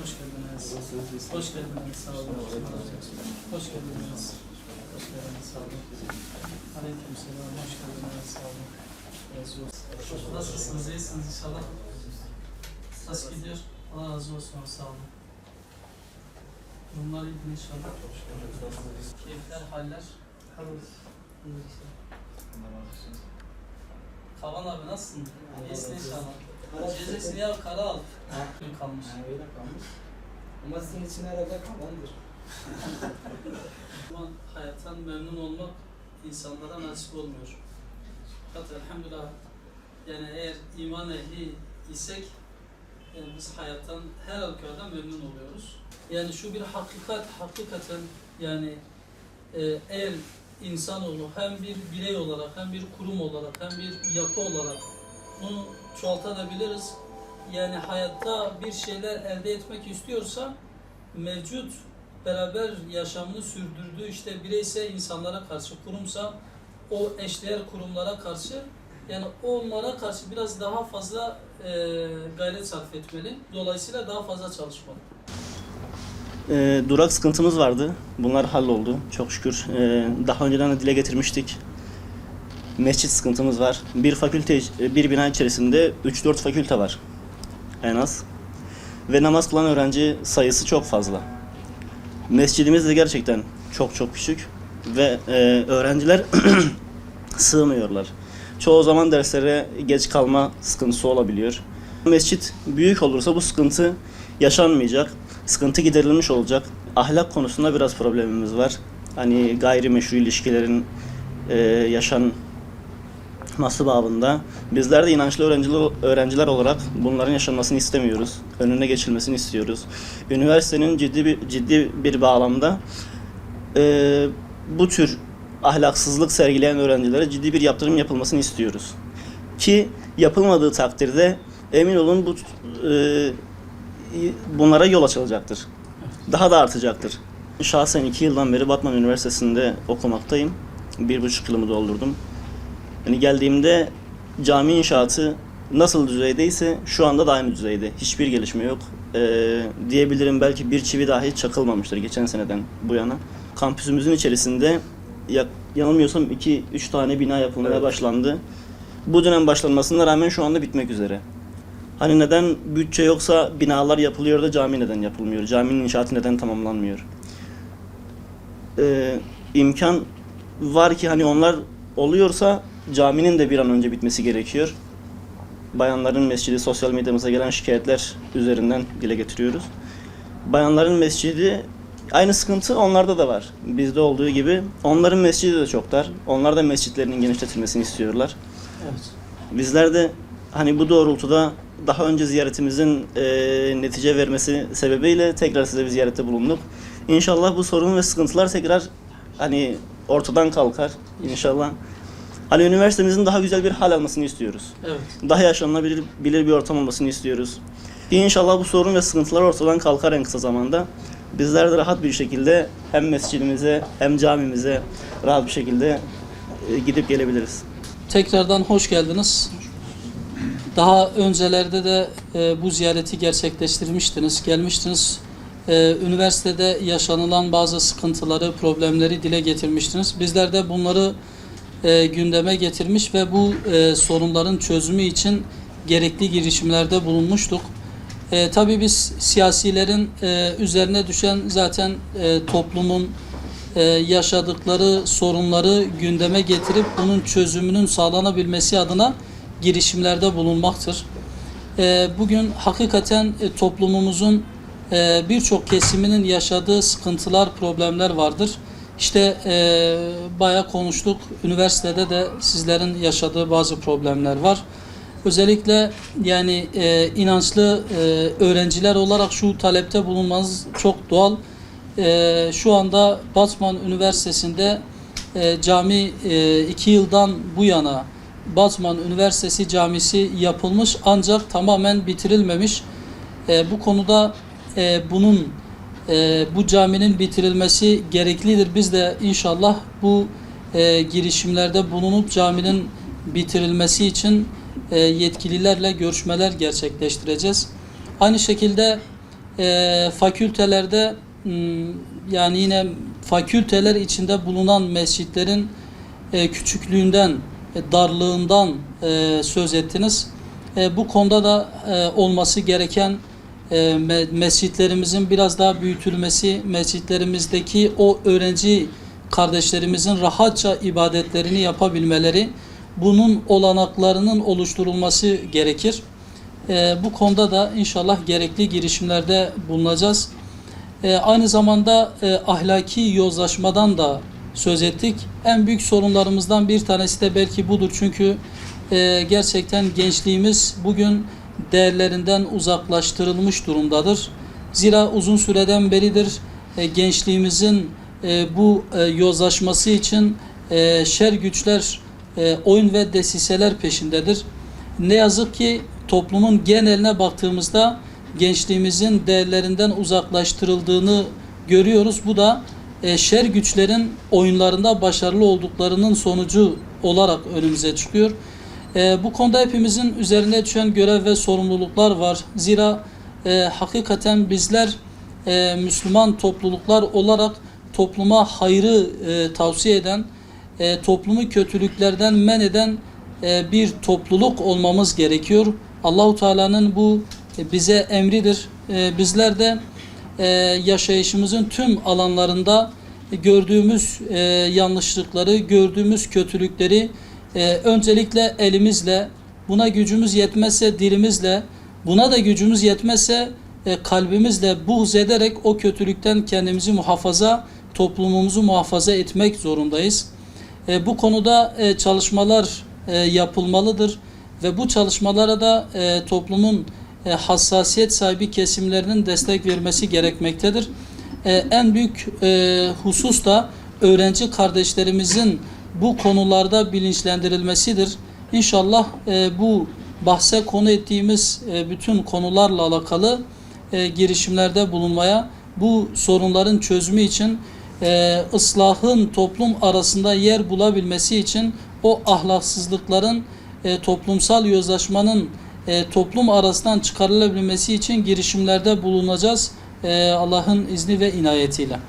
Hoş geldiniz. Hoş geldiniz. Sağ olun. Hoş geldiniz. Hoş geldiniz. Sağ olun. Aleykümselam. Hoş geldiniz. Sağ olun. Nasılsınız? İyisiniz inşallah. Nasıl gidiyor? Allah razı olsun. Sağ olun. Bunlar iyi inşallah. Keyifler, haller. Kavan abi nasılsın? İyisin inşallah. Cezesini ya kara al. Gün kalmış. Öyle kalmış. Ama sizin için herhalde kalandır. Ama hayattan memnun olmak insanlara nasip olmuyor. Fakat elhamdülillah yani eğer iman ehli isek yani biz hayattan her halükarda memnun oluyoruz. Yani şu bir hakikaten yani eğer insanoğlu hem bir birey olarak hem bir kurum olarak hem bir yapı olarak bunu çoğaltabiliriz. Yani hayatta bir şeyler elde etmek istiyorsa mevcut beraber yaşamını sürdürdüğü işte bireyse insanlara karşı, kurumsa o eşdeğer kurumlara karşı yani onlara karşı biraz daha fazla gayret sarf etmeli. Dolayısıyla daha fazla çalışmalı. Durak sıkıntımız vardı. Bunlar halloldu çok şükür. Daha önceden de dile getirmiştik. Mescit sıkıntımız var. Bir bina içerisinde 3-4 fakülte var en az. Ve namaz kılan öğrenci sayısı çok fazla. Mescidimiz de gerçekten çok küçük ve öğrenciler sığmıyorlar. Çoğu zaman derslere geç kalma sıkıntısı olabiliyor. Mescit büyük olursa bu sıkıntı yaşanmayacak. Sıkıntı giderilmiş olacak. Ahlak konusunda biraz problemimiz var. Hani gayrimeşru ilişkilerin yaşanması babında. Bizler de inançlı öğrenciler olarak bunların yaşanmasını istemiyoruz. Önüne geçilmesini istiyoruz. Üniversitenin ciddi bir bağlamda bu tür ahlaksızlık sergileyen öğrencilere ciddi bir yaptırım yapılmasını istiyoruz. Ki yapılmadığı takdirde emin olun bunlara yol açılacaktır. Daha da artacaktır. Şahsen 2 yıldan beri Batman Üniversitesi'nde okumaktayım. 1,5 yılımı doldurdum. Yani geldiğimde cami inşaatı nasıl düzeydeyse şu anda da aynı düzeyde. Hiçbir gelişme yok. Diyebilirim belki bir çivi dahi çakılmamıştır geçen seneden bu yana. Kampüsümüzün içerisinde yanılmıyorsam 2-3 tane bina yapılmaya başlandı. Bu dönem başlanmasına rağmen şu anda bitmek üzere. Hani neden bütçe yoksa binalar yapılıyor da cami neden yapılmıyor? Caminin inşaatı neden tamamlanmıyor? İmkan var ki hani onlar oluyorsa caminin de bir an önce bitmesi gerekiyor. Bayanların mescidi sosyal medyamıza gelen şikayetler üzerinden dile getiriyoruz. Bayanların mescidi aynı sıkıntı onlarda da var. Bizde olduğu gibi onların mescidi de çok dar. Onlar da mescitlerinin genişletilmesini istiyorlar. Evet. Bizler de hani bu doğrultuda daha önce ziyaretimizin netice vermesi sebebiyle tekrar size bir ziyarette bulunduk. İnşallah bu sorun ve sıkıntılar tekrar hani ortadan kalkar inşallah. Hani üniversitemizin daha güzel bir hal almasını istiyoruz. Evet. Daha yaşanılabilir bir ortam olmasını istiyoruz. İnşallah bu sorun ve sıkıntılar ortadan kalkar en kısa zamanda. Bizler de rahat bir şekilde hem mescidimize hem camimize rahat bir şekilde gidip gelebiliriz. Tekrardan hoş geldiniz. Daha öncelerde de bu ziyareti gerçekleştirmiştiniz, gelmiştiniz. Üniversitede yaşanılan bazı sıkıntıları, problemleri dile getirmiştiniz. Bizler de bunları gündeme getirmiş ve bu sorunların çözümü için gerekli girişimlerde bulunmuştuk. Tabii biz siyasilerin üzerine düşen zaten toplumun yaşadıkları sorunları gündeme getirip bunun çözümünün sağlanabilmesi adına girişimlerde bulunmaktır. Bugün hakikaten toplumumuzun birçok kesiminin yaşadığı sıkıntılar, problemler vardır. İşte bayağı konuştuk. Üniversitede de sizlerin yaşadığı bazı problemler var. Özellikle yani inançlı öğrenciler olarak şu talepte bulunmanız çok doğal. Şu anda Batman Üniversitesi'nde cami 2 yıldan bu yana Batman Üniversitesi Camisi yapılmış ancak tamamen bitirilmemiş. Bu konuda bu caminin bitirilmesi gereklidir. Biz de inşallah bu girişimlerde bulunup caminin bitirilmesi için yetkililerle görüşmeler gerçekleştireceğiz. Aynı şekilde fakültelerde yani yine fakülteler içinde bulunan mescitlerin küçüklüğünden, darlığından söz ettiniz. Bu konuda da olması gereken mescitlerimizin biraz daha büyütülmesi, mescitlerimizdeki o öğrenci kardeşlerimizin rahatça ibadetlerini yapabilmeleri, bunun olanaklarının oluşturulması gerekir. Bu konuda da inşallah gerekli girişimlerde bulunacağız. Aynı zamanda ahlaki yozlaşmadan da söz ettik. En büyük sorunlarımızdan bir tanesi de belki budur. Çünkü gerçekten gençliğimiz bugün değerlerinden uzaklaştırılmış durumdadır. Zira uzun süreden beridir gençliğimizin bu yozlaşması için şer güçler oyun ve desiseler peşindedir. Ne yazık ki toplumun geneline baktığımızda gençliğimizin değerlerinden uzaklaştırıldığını görüyoruz. Bu da şer güçlerin oyunlarında başarılı olduklarının sonucu olarak önümüze çıkıyor. Bu konuda hepimizin üzerine düşen görev ve sorumluluklar var. Zira hakikaten bizler Müslüman topluluklar olarak topluma hayrı tavsiye eden, toplumu kötülüklerden men eden bir topluluk olmamız gerekiyor. Allahu Teala'nın bu bize emridir. Bizler de yaşayışımızın tüm alanlarında gördüğümüz yanlışlıkları, gördüğümüz kötülükleri öncelikle elimizle, buna gücümüz yetmezse dilimizle, buna da gücümüz yetmezse kalbimizle buğz ederek o kötülükten kendimizi muhafaza, toplumumuzu muhafaza etmek zorundayız. Bu konuda çalışmalar yapılmalıdır ve bu çalışmalara da toplumun hassasiyet sahibi kesimlerinin destek vermesi gerekmektedir. En büyük husus da öğrenci kardeşlerimizin bu konularda bilinçlendirilmesidir. İnşallah bu bahse konu ettiğimiz bütün konularla alakalı girişimlerde bulunmaya, bu sorunların çözümü için, ıslahın toplum arasında yer bulabilmesi için, o ahlaksızlıkların, toplumsal yozlaşmanın toplum arasından çıkarılabilmesi için girişimlerde bulunacağız. Allah'ın izni ve inayetiyle.